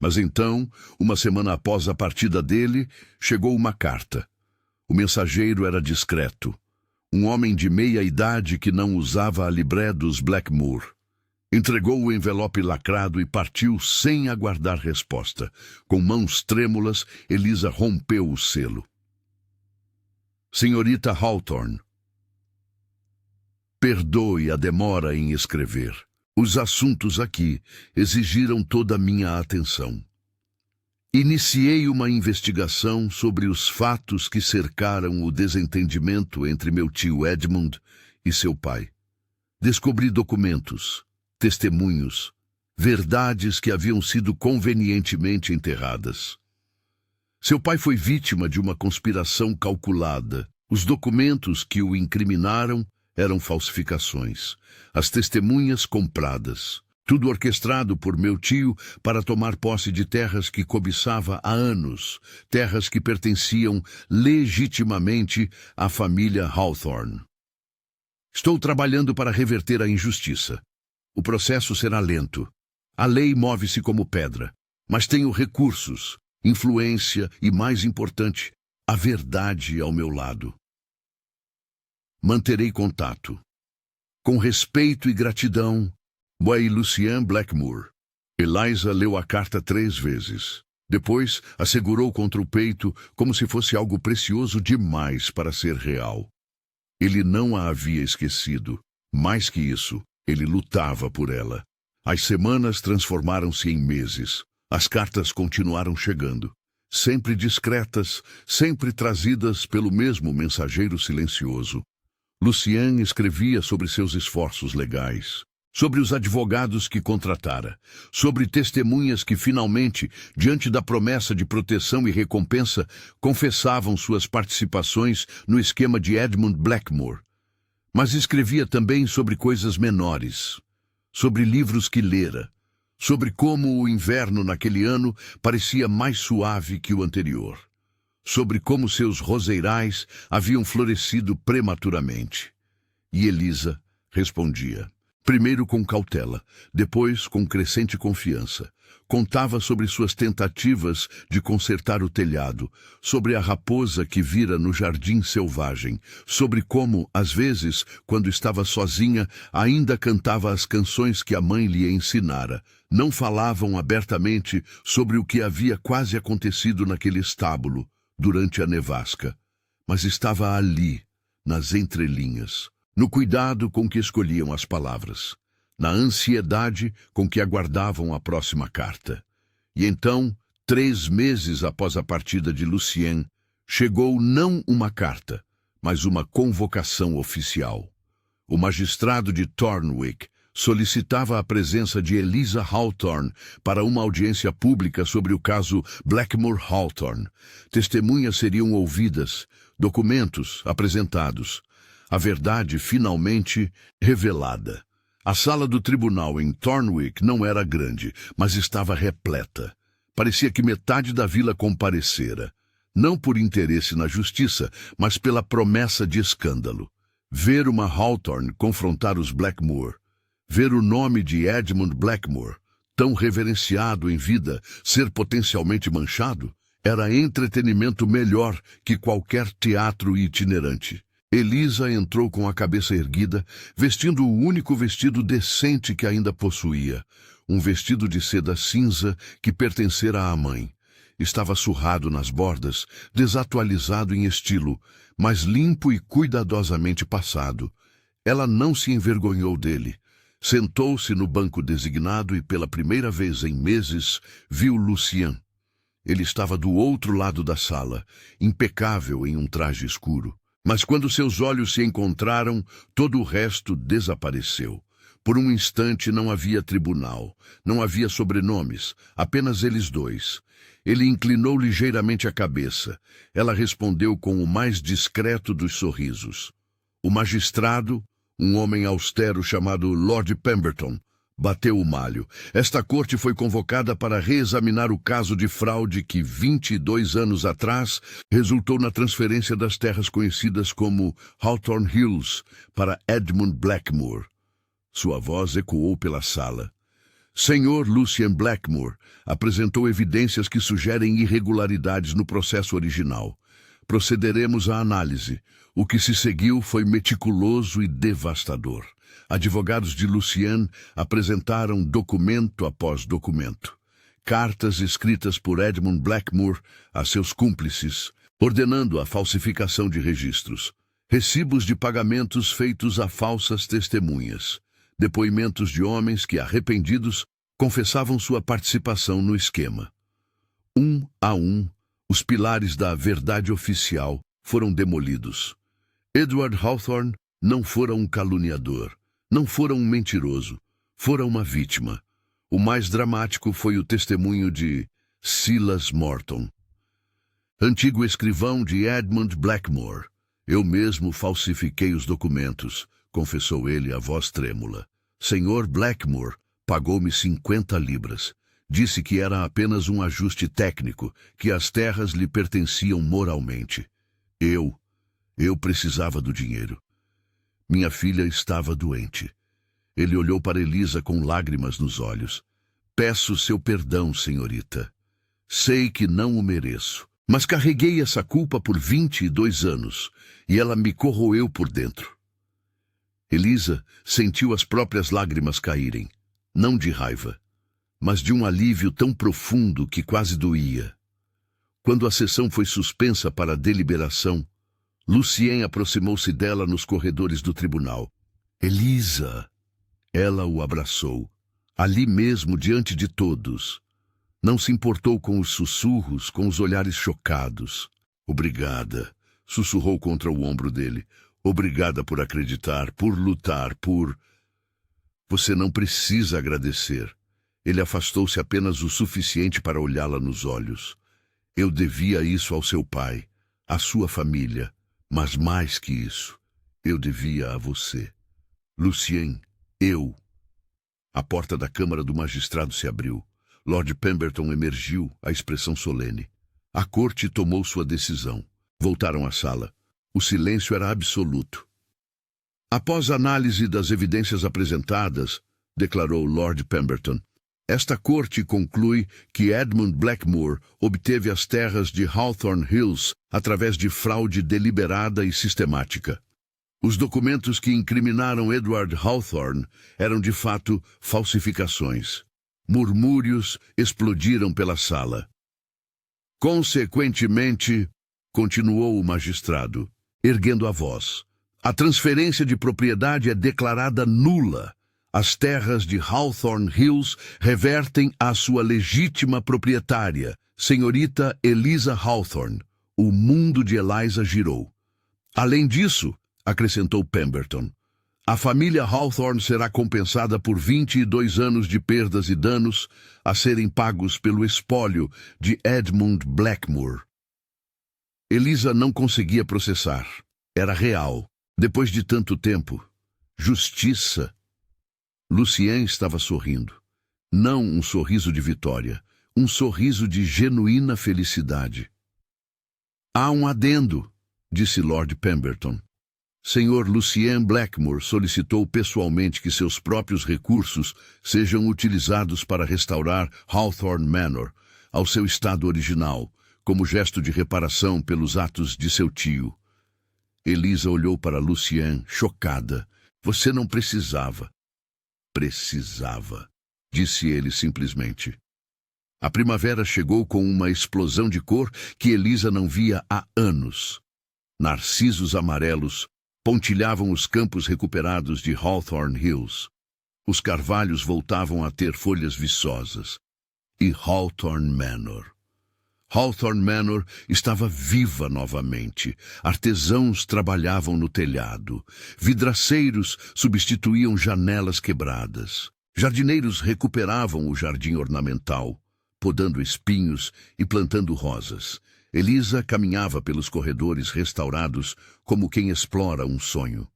Mas então, uma semana após a partida dele, chegou uma carta. O mensageiro era discreto. Um homem de meia idade que não usava a libré dos Blackmoor. Entregou o envelope lacrado e partiu sem aguardar resposta. Com mãos trêmulas, Elisa rompeu o selo. Senhorita Hawthorne, perdoe a demora em escrever. Os assuntos aqui exigiram toda a minha atenção. Iniciei uma investigação sobre os fatos que cercaram o desentendimento entre meu tio Edmund e seu pai. Descobri documentos, testemunhos, verdades que haviam sido convenientemente enterradas. Seu pai foi vítima de uma conspiração calculada. Os documentos que o incriminaram eram falsificações. As testemunhas compradas. Tudo orquestrado por meu tio para tomar posse de terras que cobiçava há anos. Terras que pertenciam legitimamente à família Hawthorne. Estou trabalhando para reverter a injustiça. O processo será lento. A lei move-se como pedra. Mas tenho recursos, influência e, mais importante, a verdade ao meu lado. Manterei contato. Com respeito e gratidão, Boy Lucien Blackmoor. Eliza leu a carta 3 vezes. Depois, a segurou contra o peito como se fosse algo precioso demais para ser real. Ele não a havia esquecido. Mais que isso, ele lutava por ela. As semanas transformaram-se em meses. As cartas continuaram chegando. Sempre discretas, sempre trazidas pelo mesmo mensageiro silencioso. Lucien escrevia sobre seus esforços legais, sobre os advogados que contratara, sobre testemunhas que finalmente, diante da promessa de proteção e recompensa, confessavam suas participações no esquema de Edmund Blackmoor. Mas escrevia também sobre coisas menores, sobre livros que lera, sobre como o inverno naquele ano parecia mais suave que o anterior, sobre como seus roseirais haviam florescido prematuramente. E Elisa respondia, primeiro com cautela, depois com crescente confiança. Contava sobre suas tentativas de consertar o telhado, sobre a raposa que vira no jardim selvagem, sobre como, às vezes, quando estava sozinha, ainda cantava as canções que a mãe lhe ensinara. Não falavam abertamente sobre o que havia quase acontecido naquele estábulo, durante a nevasca, mas estava ali, nas entrelinhas, no cuidado com que escolhiam as palavras, na ansiedade com que aguardavam a próxima carta. E então, 3 meses após a partida de Lucien, chegou não uma carta, mas uma convocação oficial. O magistrado de Thornwick solicitava a presença de Elisa Hawthorne para uma audiência pública sobre o caso Blackmoor Hawthorne. Testemunhas seriam ouvidas, documentos apresentados, a verdade finalmente revelada. A sala do tribunal em Thornwick não era grande, mas estava repleta. Parecia que metade da vila comparecera, não por interesse na justiça, mas pela promessa de escândalo. Ver uma Hawthorne confrontar os Blackmoor, ver o nome de Edmund Blackmoor, tão reverenciado em vida, ser potencialmente manchado, era entretenimento melhor que qualquer teatro itinerante. Elisa entrou com a cabeça erguida, vestindo o único vestido decente que ainda possuía, um vestido de seda cinza que pertencera à mãe. Estava surrado nas bordas, desatualizado em estilo, mas limpo e cuidadosamente passado. Ela não se envergonhou dele. Sentou-se no banco designado e, pela primeira vez em meses, viu Lucien. Ele estava do outro lado da sala, impecável em um traje escuro. Mas quando seus olhos se encontraram, todo o resto desapareceu. Por um instante não havia tribunal, não havia sobrenomes, apenas eles dois. Ele inclinou ligeiramente a cabeça. Ela respondeu com o mais discreto dos sorrisos. O magistrado, um homem austero chamado Lord Pemberton, bateu o malho. Esta corte foi convocada para reexaminar o caso de fraude que, 22 anos atrás, resultou na transferência das terras conhecidas como Hawthorne Hills para Edmund Blackmore. Sua voz ecoou pela sala. Senhor Lucien Blackmore apresentou evidências que sugerem irregularidades no processo original. Procederemos à análise. O que se seguiu foi meticuloso e devastador. Advogados de Lucien apresentaram documento após documento. Cartas escritas por Edmund Blackmore a seus cúmplices, ordenando a falsificação de registros. Recibos de pagamentos feitos a falsas testemunhas. Depoimentos de homens que, arrependidos, confessavam sua participação no esquema. Um a um, os pilares da verdade oficial foram demolidos. Edward Hawthorne não fora um caluniador. Não fora um mentiroso, fora uma vítima. O mais dramático foi o testemunho de Silas Morton, antigo escrivão de Edmund Blackmore. Eu mesmo falsifiquei os documentos, confessou ele a voz trêmula. Senhor Blackmore pagou-me 50 libras. Disse que era apenas um ajuste técnico, que as terras lhe pertenciam moralmente. Eu precisava do dinheiro. Minha filha estava doente. Ele olhou para Elisa com lágrimas nos olhos. Peço seu perdão, senhorita. Sei que não o mereço, mas carreguei essa culpa por 22 anos e ela me corroeu por dentro. Elisa sentiu as próprias lágrimas caírem, não de raiva, mas de um alívio tão profundo que quase doía. Quando a sessão foi suspensa para a deliberação, Lucien aproximou-se dela nos corredores do tribunal. Elisa! Ela o abraçou, ali mesmo diante de todos. Não se importou com os sussurros, com os olhares chocados. Obrigada, sussurrou contra o ombro dele. Obrigada por acreditar, por lutar, por... Você não precisa agradecer. Ele afastou-se apenas o suficiente para olhá-la nos olhos. Eu devia isso ao seu pai, à sua família. Mas mais que isso, eu devia a você. Lucien, eu. A porta da câmara do magistrado se abriu. Lord Pemberton emergiu, a expressão solene. A corte tomou sua decisão. Voltaram à sala. O silêncio era absoluto. Após a análise das evidências apresentadas, declarou Lord Pemberton, esta corte conclui que Edmund Blackmore obteve as terras de Hawthorne Hills através de fraude deliberada e sistemática. Os documentos que incriminaram Edward Hawthorne eram de fato falsificações. Murmúrios explodiram pela sala. Consequentemente, continuou o magistrado, erguendo a voz, a transferência de propriedade é declarada nula. As terras de Hawthorne Hills revertem à sua legítima proprietária, senhorita Elisa Hawthorne. O mundo de Eliza girou. Além disso, acrescentou Pemberton, a família Hawthorne será compensada por 22 anos de perdas e danos a serem pagos pelo espólio de Edmund Blackmore. Elisa não conseguia processar. Era real. Depois de tanto tempo. Justiça. Lucien estava sorrindo. Não um sorriso de vitória, um sorriso de genuína felicidade. Há um adendo, disse Lord Pemberton. Senhor Lucien Blackmore solicitou pessoalmente que seus próprios recursos sejam utilizados para restaurar Hawthorne Manor ao seu estado original, como gesto de reparação pelos atos de seu tio. Elisa olhou para Lucien, chocada. Você não precisava. Precisava, disse ele simplesmente. A primavera chegou com uma explosão de cor que Elisa não via há anos. Narcisos amarelos pontilhavam os campos recuperados de Hawthorne Hills. Os carvalhos voltavam a ter folhas viçosas. E Hawthorne Manor. Hawthorne Manor estava viva novamente. Artesãos trabalhavam no telhado. Vidraceiros substituíam janelas quebradas. Jardineiros recuperavam o jardim ornamental, podando espinhos e plantando rosas. Elisa caminhava pelos corredores restaurados como quem explora um sonho.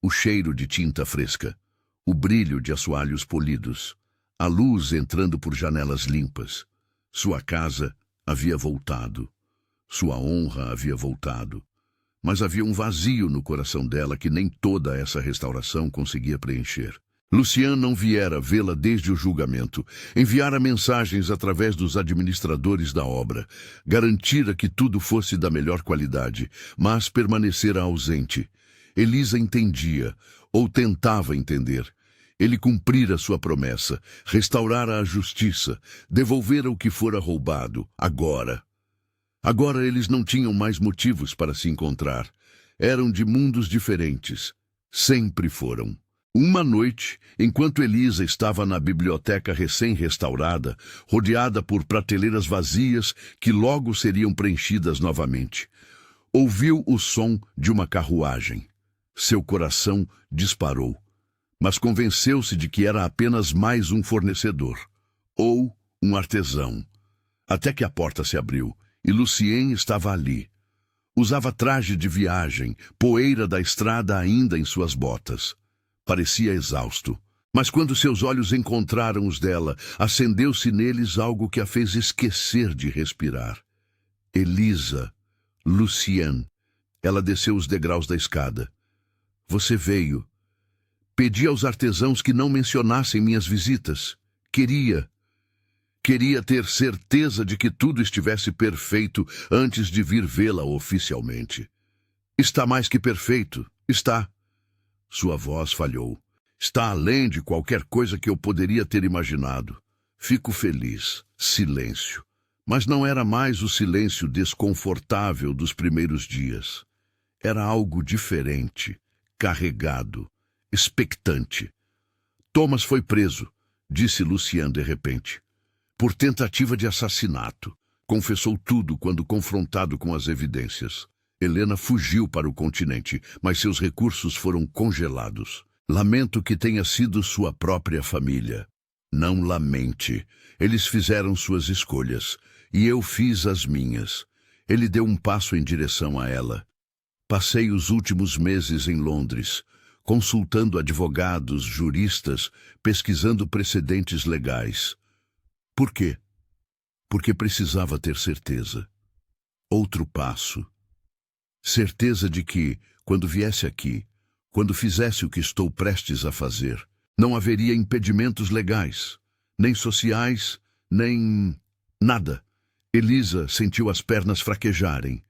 O cheiro de tinta fresca, o brilho de assoalhos polidos, a luz entrando por janelas limpas. Sua casa havia voltado. Sua honra havia voltado. Mas havia um vazio no coração dela que nem toda essa restauração conseguia preencher. Lucien não viera vê-la desde o julgamento. Enviara mensagens através dos administradores da obra. Garantira que tudo fosse da melhor qualidade, mas permanecera ausente. Elisa entendia, ou tentava entender. Ele cumprira sua promessa, restaurara a justiça, devolvera o que fora roubado, agora. Agora eles não tinham mais motivos para se encontrar. Eram de mundos diferentes. Sempre foram. Uma noite, enquanto Elisa estava na biblioteca recém-restaurada, rodeada por prateleiras vazias que logo seriam preenchidas novamente, ouviu o som de uma carruagem. Seu coração disparou, mas convenceu-se de que era apenas mais um fornecedor, ou um artesão. Até que a porta se abriu, e Lucien estava ali. Usava traje de viagem, poeira da estrada ainda em suas botas. Parecia exausto, mas quando seus olhos encontraram os dela, acendeu-se neles algo que a fez esquecer de respirar. Elisa, Lucien. Ela desceu os degraus da escada. Você veio. Pedi aos artesãos que não mencionassem minhas visitas. Queria ter certeza de que tudo estivesse perfeito antes de vir vê-la oficialmente. Está mais que perfeito, está. Sua voz falhou. Está além de qualquer coisa que eu poderia ter imaginado. Fico feliz. Silêncio. Mas não era mais o silêncio desconfortável dos primeiros dias. Era algo diferente, carregado, expectante. Thomas foi preso, disse Lucien de repente, por tentativa de assassinato. Confessou tudo quando confrontado com as evidências. Helena fugiu para o continente, mas seus recursos foram congelados. Lamento que tenha sido sua própria família. Não lamente. Eles fizeram suas escolhas, e eu fiz as minhas. Ele deu um passo em direção a ela. Passei os últimos meses em Londres, consultando advogados, juristas, pesquisando precedentes legais. Por quê? Porque precisava ter certeza. Outro passo. Certeza de que, quando viesse aqui, quando fizesse o que estou prestes a fazer, não haveria impedimentos legais, nem sociais, nem nada. Elisa sentiu as pernas fraquejarem.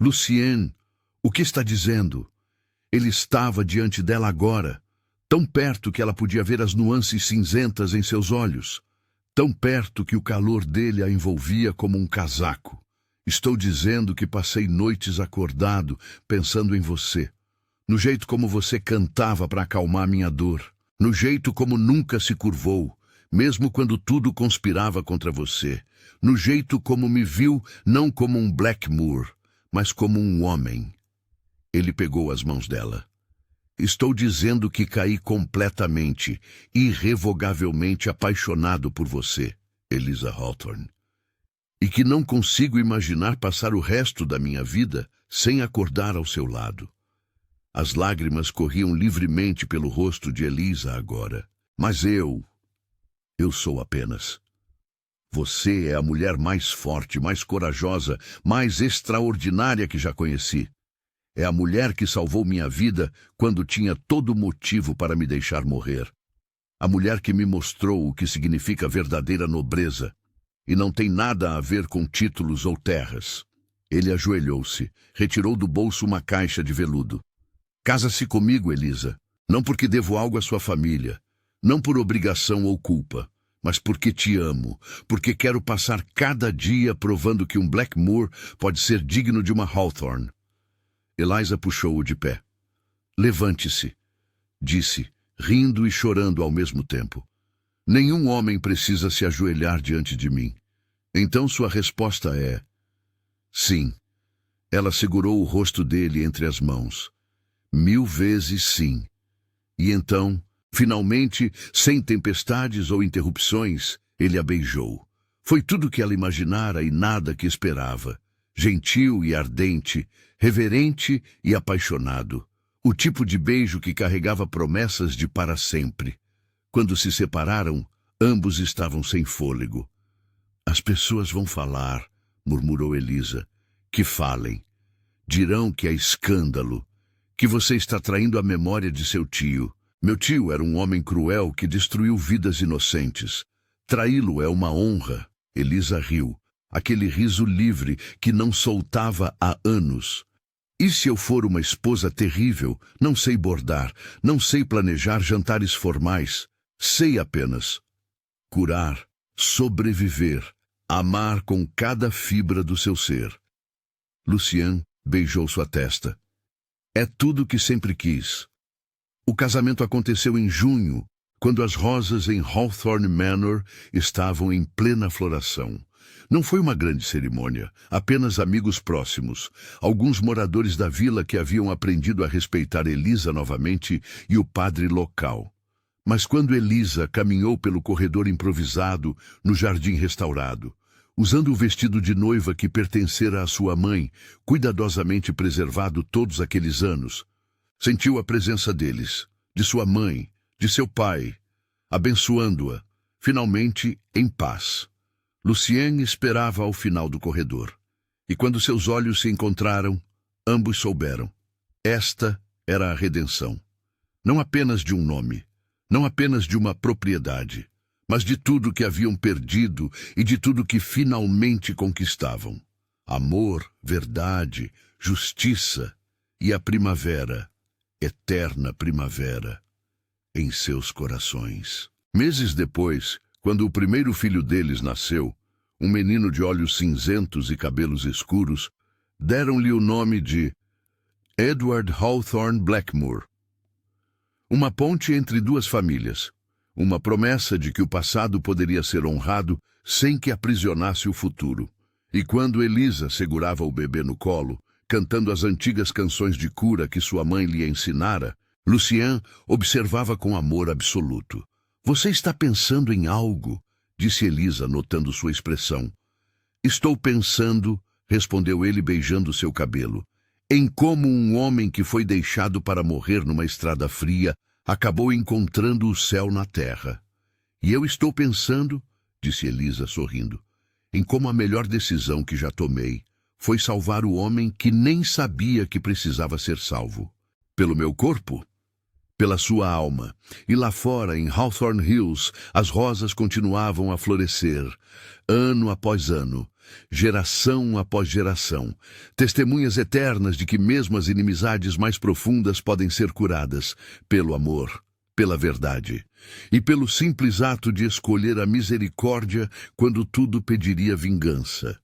Lucien, o que está dizendo? Ele estava diante dela agora, tão perto que ela podia ver as nuances cinzentas em seus olhos, tão perto que o calor dele a envolvia como um casaco. Estou dizendo que passei noites acordado, pensando em você, no jeito como você cantava para acalmar minha dor, no jeito como nunca se curvou, mesmo quando tudo conspirava contra você, no jeito como me viu não como um Blackmoor, mas como um homem. Ele pegou as mãos dela. Estou dizendo que caí completamente, irrevogavelmente apaixonado por você, Elisa Hawthorne. E que não consigo imaginar passar o resto da minha vida sem acordar ao seu lado. As lágrimas corriam livremente pelo rosto de Elisa agora. Mas eu sou apenas. Você é a mulher mais forte, mais corajosa, mais extraordinária que já conheci. É a mulher que salvou minha vida quando tinha todo motivo para me deixar morrer. A mulher que me mostrou o que significa verdadeira nobreza. E não tem nada a ver com títulos ou terras. Ele ajoelhou-se, retirou do bolso uma caixa de veludo. Casa-se comigo, Elisa, não porque devo algo à sua família, não por obrigação ou culpa, mas porque te amo, porque quero passar cada dia provando que um Blackmoor pode ser digno de uma Hawthorne. Eliza puxou-o de pé. Levante-se, disse, rindo e chorando ao mesmo tempo. Nenhum homem precisa se ajoelhar diante de mim. Então sua resposta é... Sim. Ela segurou o rosto dele entre as mãos. 1000 vezes sim. E então, finalmente, sem tempestades ou interrupções, ele a beijou. Foi tudo o que ela imaginara e nada que esperava. Gentil e ardente, reverente e apaixonado. O tipo de beijo que carregava promessas de para sempre. Quando se separaram, ambos estavam sem fôlego. As pessoas vão falar, murmurou Elisa. Que falem. Dirão que é escândalo, que você está traindo a memória de seu tio. Meu tio era um homem cruel que destruiu vidas inocentes. Traí-lo é uma honra. Elisa riu, aquele riso livre que não soltava há anos. E se eu for uma esposa terrível, não sei bordar, não sei planejar jantares formais, sei apenas curar, sobreviver, amar com cada fibra do seu ser. Lucien beijou sua testa. É tudo o que sempre quis. O casamento aconteceu em junho, quando as rosas em Hawthorne Manor estavam em plena floração. Não foi uma grande cerimônia, apenas amigos próximos, alguns moradores da vila que haviam aprendido a respeitar Elisa novamente e o padre local. Mas quando Elisa caminhou pelo corredor improvisado, no jardim restaurado, usando o vestido de noiva que pertencera à sua mãe, cuidadosamente preservado todos aqueles anos, sentiu a presença deles, de sua mãe, de seu pai, abençoando-a, finalmente em paz. Lucien esperava ao final do corredor, e quando seus olhos se encontraram, ambos souberam. Esta era a redenção. Não apenas de um nome, não apenas de uma propriedade, mas de tudo que haviam perdido e de tudo que finalmente conquistavam. Amor, verdade, justiça e a primavera, eterna primavera, em seus corações. Meses depois, quando o primeiro filho deles nasceu, um menino de olhos cinzentos e cabelos escuros, deram-lhe o nome de Edward Hawthorne Blackmoor. Uma ponte entre duas famílias. Uma promessa de que o passado poderia ser honrado sem que aprisionasse o futuro. E quando Elisa segurava o bebê no colo, cantando as antigas canções de cura que sua mãe lhe ensinara, Lucien observava com amor absoluto. Você está pensando em algo? Disse Elisa, notando sua expressão. Estou pensando, respondeu ele beijando seu cabelo, em como um homem que foi deixado para morrer numa estrada fria acabou encontrando o céu na terra. E eu estou pensando, disse Elisa sorrindo, em como a melhor decisão que já tomei foi salvar o homem que nem sabia que precisava ser salvo. Pelo meu corpo, pela sua alma. E lá fora, em Hawthorne Hills, as rosas continuavam a florescer, ano após ano, geração após geração, testemunhas eternas de que mesmo as inimizades mais profundas podem ser curadas pelo amor, pela verdade, e pelo simples ato de escolher a misericórdia quando tudo pediria vingança.